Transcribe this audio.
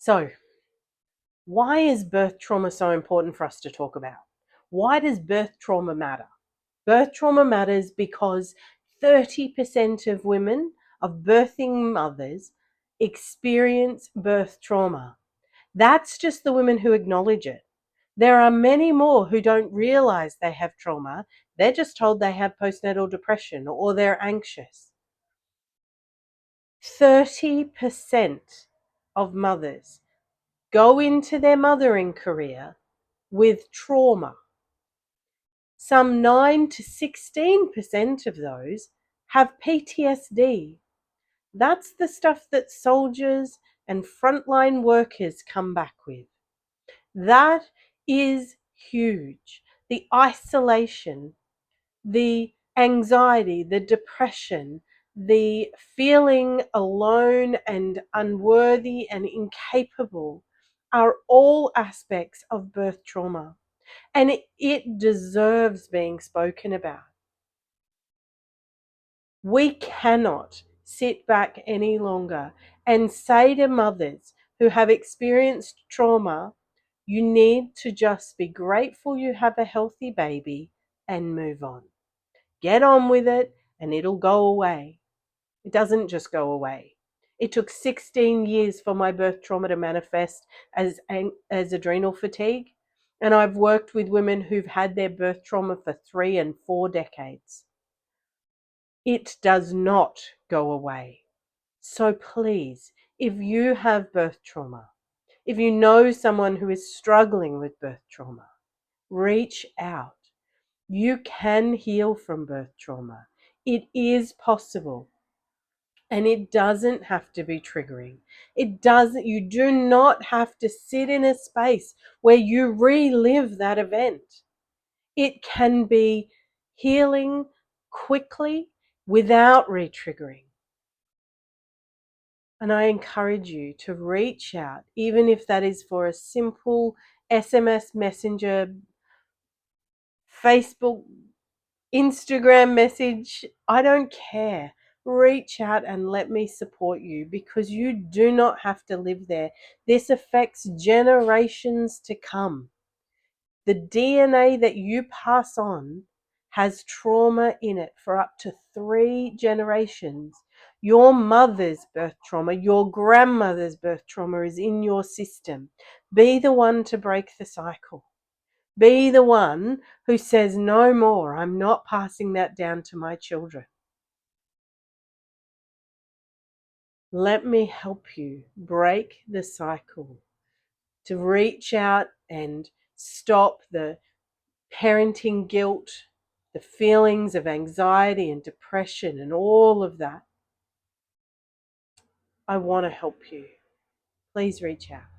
So, why is birth trauma so important for us to talk about? Why does birth trauma matter? Birth trauma matters because 30% of women, of birthing mothers, experience birth trauma. That's just the women who acknowledge it. There are many more who don't realize they have trauma. They're just told they have postnatal depression or they're anxious. 30% of mothers go into their mothering career with trauma. Some 9 to 16% of those have PTSD. That's the stuff that soldiers and frontline workers come back with. That is huge. The isolation, the anxiety, the depression, the feeling alone and unworthy and incapable are all aspects of birth trauma. And it deserves being spoken about. We cannot sit back any longer and say to mothers who have experienced trauma, you need to just be grateful you have a healthy baby and move on. Get on with it and it'll go away. It doesn't just go away. It took 16 years for my birth trauma to manifest as adrenal fatigue. And I've worked with women who've had their birth trauma for 3 and 4 decades. It does not go away. So please, if you have birth trauma, if you know someone who is struggling with birth trauma, reach out. You can heal from birth trauma. It is possible. And it doesn't have to be triggering. You do not have to sit in a space where you relive that event. It can be healing quickly without re-triggering. And I encourage you to reach out, even if that is for a simple SMS messenger, Facebook, Instagram message. I don't care. Reach out and let me support you because you do not have to live there. This affects generations to come. The DNA that you pass on has trauma in it for up to 3 generations. Your mother's birth trauma, your grandmother's birth trauma is in your system. Be the one to break the cycle. Be the one who says, no more, I'm not passing that down to my children. Let me help you break the cycle, to reach out and stop the parenting guilt, the feelings of anxiety and depression and all of that. I want to help you. Please reach out.